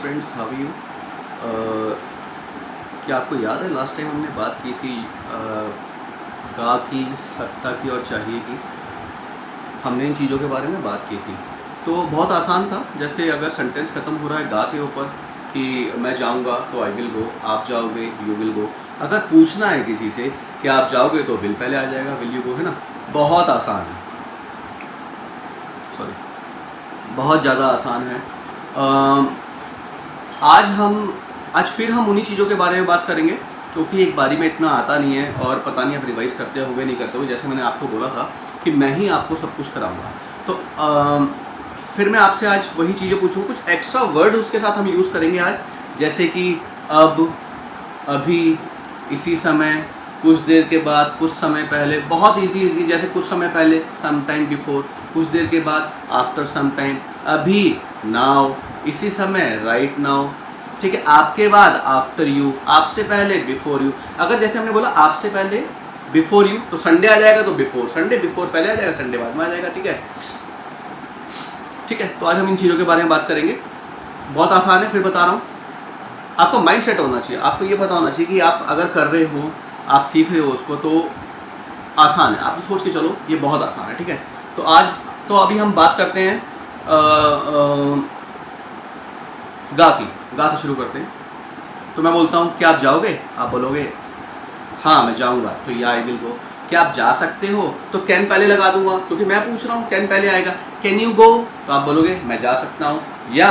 Friends, how are you? क्या आपको याद है लास्ट टाइम हमने बात की थी गा की, सकता की और चाहिए की? हमने इन चीज़ों के बारे में बात की थी। तो बहुत आसान था, जैसे अगर सेंटेंस ख़त्म हो रहा है गा के ऊपर कि मैं जाऊंगा तो आई विल गो, आप जाओगे यू विल गो। अगर पूछना है किसी से कि आप जाओगे तो विल पहले आ जाएगा, विल यू गो, है ना। बहुत आसान है, सॉरी, बहुत ज़्यादा आसान है। आज फिर हम उन्हीं चीज़ों के बारे में बात करेंगे, क्योंकि एक बारी में इतना आता नहीं है और पता नहीं आप रिवाइज़ करते हुए नहीं करते हुए। जैसे मैंने आपको बोला था कि मैं ही आपको सब कुछ कराऊंगा, तो फिर मैं आपसे आज वही चीज़ें पूछूँ, कुछ एक्स्ट्रा वर्ड उसके साथ हम यूज़ करेंगे आज, जैसे कि अब, अभी, इसी समय, कुछ देर के बाद, कुछ समय पहले। बहुत इजी, जैसे कुछ समय पहले, सम टाइम बिफोर, कुछ देर के बाद, आफ्टर सम टाइम, अभी, नाउ, इसी समय, राइट नाउ, ठीक है। आपके बाद, आफ्टर यू, आपसे पहले, बिफोर यू। अगर जैसे हमने बोला आपसे पहले, बिफोर यू, तो संडे आ जाएगा, तो बिफोर संडे, बिफोर पहले आ जाएगा, संडे बाद में आ जाएगा, ठीक है। ठीक है, तो आज हम इन चीज़ों के बारे में बात करेंगे। बहुत आसान है, फिर बता रहा हूँ। आपको माइंड सेट होना चाहिए, आपको ये पता होना चाहिए कि आप अगर कर रहे हो, आप सीख रहे हो उसको, तो आसान है। आप सोच के चलो ये बहुत आसान है, ठीक है। तो अभी हम बात करते हैं गा की। गा से शुरू करते हैं। तो मैं बोलता हूँ क्या आप जाओगे, आप बोलोगे हाँ मैं जाऊँगा, तो या आई विल गो। क्या आप जा सकते हो, तो कैन पहले लगा दूंगा, क्योंकि मैं पूछ रहा हूँ, कैन पहले आएगा। कैन यू गो, तो आप बोलोगे मैं जा सकता हूँ, या,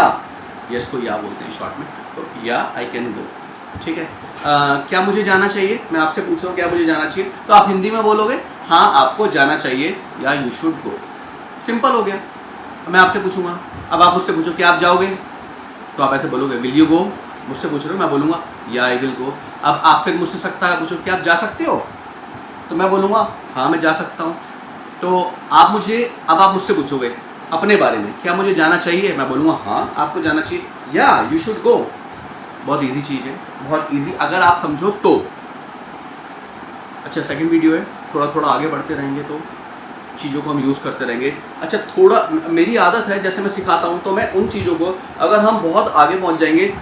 यस को या बोलते हैं शॉर्ट में, तो या आई कैन गो, ठीक है। क्या मुझे जाना चाहिए, मैं आपसे पूछ रहा हूँ क्या मुझे जाना चाहिए, तो आप हिंदी में बोलोगे हाँ आपको जाना चाहिए, या यू शुड गो। सिंपल हो गया। मैं आपसे पूछूंगा, अब आप मुझसे पूछो क्या आप जाओगे, तो आप ऐसे बोलोगे विल यू गो। मुझसे पूछ रहे हो, मैं बोलूँगा या आई विल गो। अब आप फिर मुझसे सकता है पूछो क्या आप जा सकते हो, तो मैं बोलूँगा हाँ मैं जा सकता हूँ। तो अब आप मुझसे पूछोगे अपने बारे में, क्या मुझे जाना चाहिए, मैं बोलूँगा हाँ आपको जाना चाहिए, या यू शुड गो। बहुत इजी चीज़ है, बहुत इजी अगर आप समझो तो। अच्छा, सेकंड वीडियो है, थोड़ा थोड़ा आगे बढ़ते रहेंगे तो चीज़ों को हम यूज़ करते रहेंगे। अच्छा, थोड़ा मेरी आदत है, जैसे मैं सिखाता हूँ तो मैं उन चीज़ों को, अगर हम बहुत आगे पहुँच जाएंगे,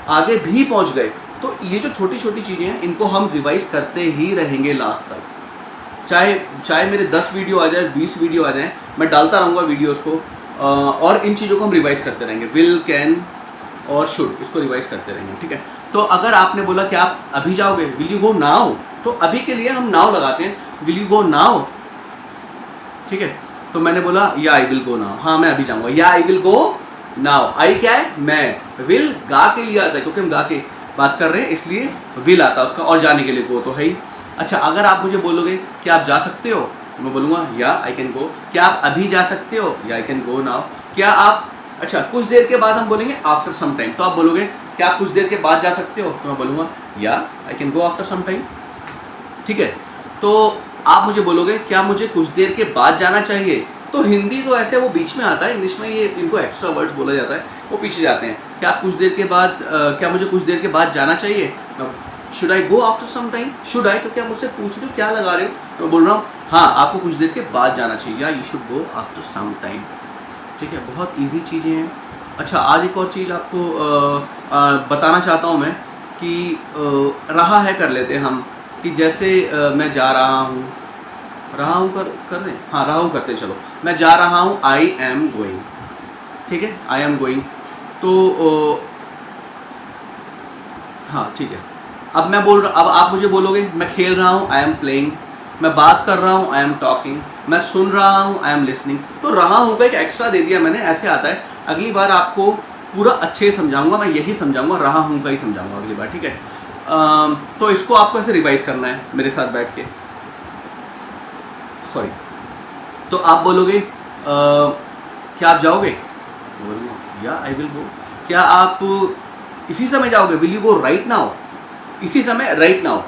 आगे भी पहुँच गए, तो ये जो छोटी छोटी चीज़ें हैं इनको हम रिवाइज करते ही रहेंगे लास्ट तक। चाहे मेरे 10 वीडियो आ जाए, 20 वीडियो आ जाए, मैं डालता रहूँगा वीडियोज़ को, और इन चीज़ों को हम रिवाइज करते रहेंगे। विल, कैन और शुड, इसको रिवाइज करते रहेंगे, ठीक है। तो अगर आपने बोला कि आप अभी जाओगे, विल यू गो नाउ, तो अभी के लिए हम नाउ लगाते हैं, विल यू गो नाउ, ठीक है। तो मैंने बोला या आई विल गो नाउ, हाँ मैं अभी जाऊँगा, या आई विल गो नाउ। आई क्या है, मैं। विल गा के लिए आता है, क्योंकि हम गा के बात कर रहे हैं इसलिए विल आता है उसका, और जाने के लिए गो तो है ही। अच्छा, अगर आप मुझे बोलोगे कि आप जा सकते हो, तो मैं बोलूँगा या आई कैन गो। क्या आप अभी जा सकते हो, या आई कैन गो नाउ। क्या आप, अच्छा कुछ देर के बाद हम बोलेंगे आफ्टर सम टाइम, तो आप बोलोगे क्या आप कुछ देर के बाद जा सकते हो, तो मैं बोलूँगा या I can go after some time, ठीक है। तो आप मुझे बोलोगे क्या मुझे कुछ देर के बाद जाना चाहिए, तो हिंदी तो ऐसे वो बीच में आता है, इंग्लिश में ये इनको एक्स्ट्रा वर्ड्स बोला जाता है, वो पीछे जाते हैं। क्या आप कुछ देर के बाद, क्या मुझे कुछ देर के बाद जाना चाहिए, should I go after some time. Should I, तो क्या मुझसे पूछ रहे हो क्या लगा रहे हो, तो मैं बोल रहा हूँ हाँ आपको कुछ देर के बाद जाना चाहिए, या you should go after some time, ठीक है। बहुत ईजी चीज़ें हैं। अच्छा, आज एक और चीज़ आपको बताना चाहता हूँ मैं, कि रहा है कर लेते हैं हम, कि जैसे मैं जा रहा हूँ, कर रहे हैं, हाँ रहा हूँ करते हैं, चलो मैं जा रहा हूँ, आई एम गोइंग, ठीक है, आई एम गोइंग। तो हाँ ठीक है। अब आप मुझे बोलोगे मैं खेल रहा हूँ, आई एम प्लेइंग। मैं बात कर रहा हूँ, आई एम टॉकिंग। मैं सुन रहा हूँ, आई एम लिसनिंग। तो रहा हूँ का एक एक्स्ट्रा दे दिया मैंने, ऐसे आता है। अगली बार आपको पूरा अच्छे से समझाऊंगा, मैं यही समझाऊंगा, रहा हूँ का ही समझाऊंगा अगली बार, ठीक है। तो इसको आपको ऐसे रिवाइज करना है मेरे साथ बैठ के, सॉरी। तो आप बोलोगे क्या आप जाओगे, बोलूँगा या आई विल गो। क्या आप इसी समय जाओगे, will you go right now, इसी समय, राइट नाउ।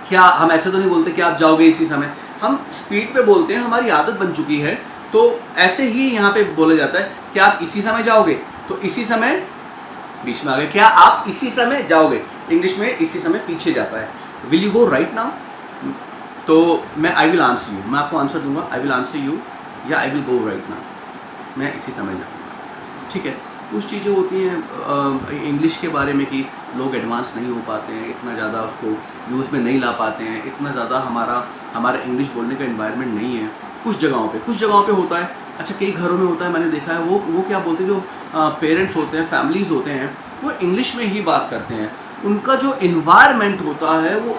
क्या हम ऐसे तो नहीं बोलते कि आप जाओगे इसी समय, हम स्पीड पे बोलते हैं, हमारी आदत बन चुकी है, तो ऐसे ही यहाँ पे बोला जाता है कि आप इसी समय जाओगे, तो इसी समय बीच में आ गया। क्या आप इसी समय जाओगे, इंग्लिश में इसी समय पीछे जाता है। Will you go right now, तो मैं आई विल आंसर यू, मैं आपको आंसर दूंगा, आई विल आंसर यू, या I will go right now, मैं इसी समय जाऊँगा, ठीक है। कुछ चीज़ें होती हैं इंग्लिश के बारे में कि लोग एडवांस नहीं हो पाते हैं, इतना ज़्यादा उसको यूज़ में नहीं ला पाते हैं, इतना ज़्यादा हमारा इंग्लिश बोलने का एनवायरनमेंट नहीं है। कुछ जगहों पे होता है। अच्छा, कई घरों में होता है, मैंने देखा है, वो क्या बोलते हैं, जो पेरेंट्स होते हैं, फैमिलीज़ होते हैं, वो इंग्लिश में ही बात करते हैं। उनका जो एनवायरनमेंट होता है वो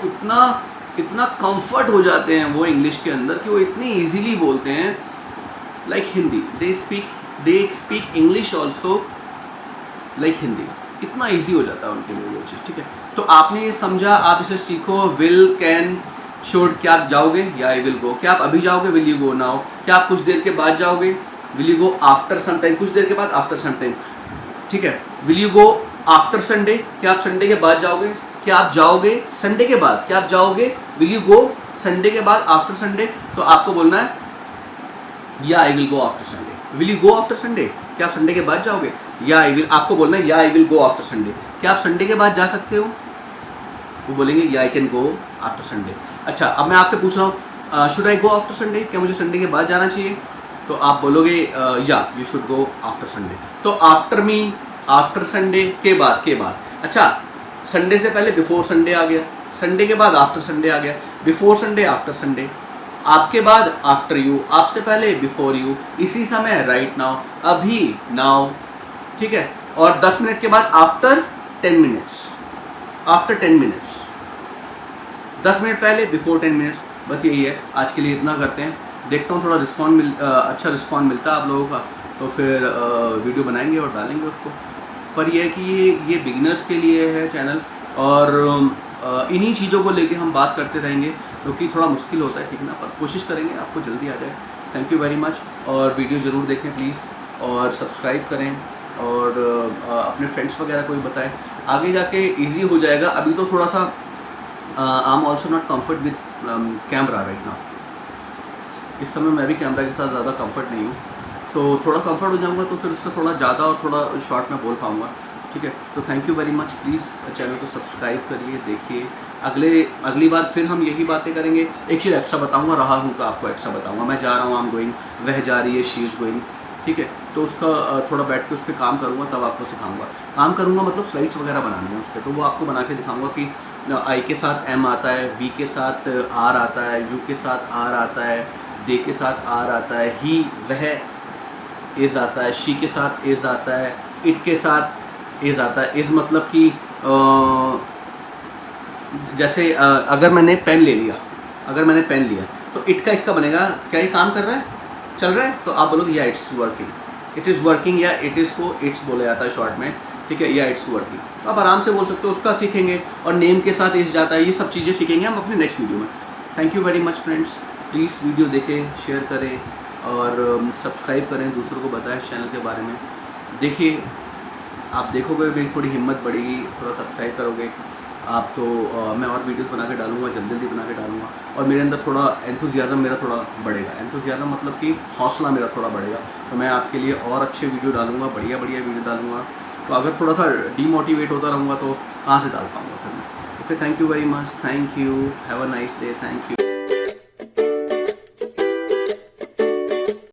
इतना कंफर्ट हो जाते हैं वो इंग्लिश के अंदर कि वो इतनी ईजीली बोलते हैं, like Hindi. They speak English also like Hindi. इतना ईजी हो जाता है उनके लिए वो चीज़, ठीक है। तो आपने ये समझा, आप इसे सीखो। विल, कैन, शुड, क्या आप जाओगे, या आई विल गो। क्या आप अभी जाओगे, विल यू गो नाउ। क्या आप कुछ देर के बाद जाओगे, will you go after some time. कुछ देर के बाद, आफ्टर सम टाइम, ठीक है। Will you go after Sunday, क्या आप संडे के बाद जाओगे। क्या आप जाओगे संडे के बाद, क्या आप जाओगे, विल यू गो संडे के बाद, आफ्टर संडे। तो आपको बोलना है या I will go after Sunday. Will you go after Sunday, क्या आप संडे के बाद जाओगे, या आई विल, आपको बोलना है या I will go after Sunday. क्या आप संडे के बाद जा सकते हो, वो बोलेंगे या I can go after Sunday. अच्छा, अब मैं आपसे पूछ रहा हूँ should I go after Sunday, क्या मुझे संडे के बाद जाना चाहिए। तो आप बोलोगे या you should go after Sunday. तो आफ्टर मी, आफ्टर संडे, के बाद। अच्छा, संडे से पहले बिफोर संडे आ गया, संडे के बाद आफ्टर संडे आ गया, बिफोर संडे, आफ्टर संडे, आपके बाद आफ्टर यू, आपसे पहले बिफोर यू, इसी समय राइट नाउ, अभी नाउ, ठीक है। और 10 मिनट के बाद after 10 minutes, after 10 minutes, 10 minute पहले, बिफोर 10 मिनट्स। बस यही है, आज के लिए इतना करते हैं। देखता हूँ थोड़ा अच्छा रिस्पॉन्ड मिलता है आप लोगों का, तो फिर वीडियो बनाएंगे और डालेंगे उसको। पर यह है कि ये बिगिनर्स के लिए है चैनल, और इन्हीं चीज़ों को लेके हम बात करते रहेंगे, क्योंकि थोड़ा मुश्किल होता है सीखना, पर कोशिश करेंगे आपको जल्दी आ जाए। थैंक यू वेरी मच, और वीडियो ज़रूर देखें प्लीज़, और सब्सक्राइब करें, और अपने फ्रेंड्स वगैरह को भी बताएं। आगे जाके इजी हो जाएगा। अभी तो थोड़ा सा I am also not comfort with camera right now. इस समय मैं भी कैमरा के साथ ज़्यादा कंफर्ट नहीं हूँ, तो थोड़ा कंफर्ट हो जाऊँगा तो फिर उससे थोड़ा ज़्यादा और थोड़ा शॉर्ट में बोल पाऊँगा, ठीक है। तो thank you very much, please channel को सब्सक्राइब करिए, देखिए। अगली बार फिर हम यही बातें करेंगे। एक चीज़ एक्स्ट्रा बताऊँगा, रहा हूँ का आपको एक्स्ट्रा बताऊँगा। मैं जा रहा हूँ, आई एम गोइंग, वह जा रही है, शी इज़ गोइंग, ठीक है। तो उसका थोड़ा बैठ के उस पर काम करूँगा, तब आपको सिखाऊँगा। काम करूँगा मतलब स्लाइड्स वगैरह बनाने हैं उसके, तो वो आपको बना के दिखाऊँगा कि आई के साथ एम आता है, वी के साथ आर आता है, यू के साथ आर आता है, दे के साथ आर आता है, ही, वह, इज़ आता है, शी के साथ इज़ आता है, इट के साथ इज़ आता है। इज़ मतलब कि जैसे अगर मैंने पेन लिया तो इट का इसका बनेगा, क्या ये काम कर रहा है, चल रहा है, तो आप बोलोगे या it's working, it is working, या इट इज़ को इट्स बोला जाता है शॉर्ट में, ठीक है, या इट्स वर्किंग। तो आप आराम से बोल सकते हो, उसका सीखेंगे। और नेम के साथ इस जाता है, ये सब चीज़ें सीखेंगे हम अपने नेक्स्ट वीडियो में। Thank you very much friends, please video देखें, शेयर करें, और सब्सक्राइब करें, दूसरों को बताएं चैनल के बारे में। देखिए, आप देखोगे मेरी थोड़ी हिम्मत बढ़ेगी, थोड़ा सब्सक्राइब करोगे आप, तो मैं और वीडियोस बना के डालूंगा, जल्दी बना के डालूंगा, और मेरे अंदर थोड़ा एंथुजियाज़म मेरा थोड़ा बढ़ेगा। एंथुजियाज़म मतलब कि हौसला मेरा थोड़ा बढ़ेगा, तो मैं आपके लिए और अच्छे वीडियो डालूंगा, बढ़िया वीडियो डालूंगा। तो अगर थोड़ा सा डीमोटिवेट होता रहूँगा तो कहाँ से डाल पाऊँगा फिर मैं। Okay, thank you very much, thank you, have a nice day, thank you.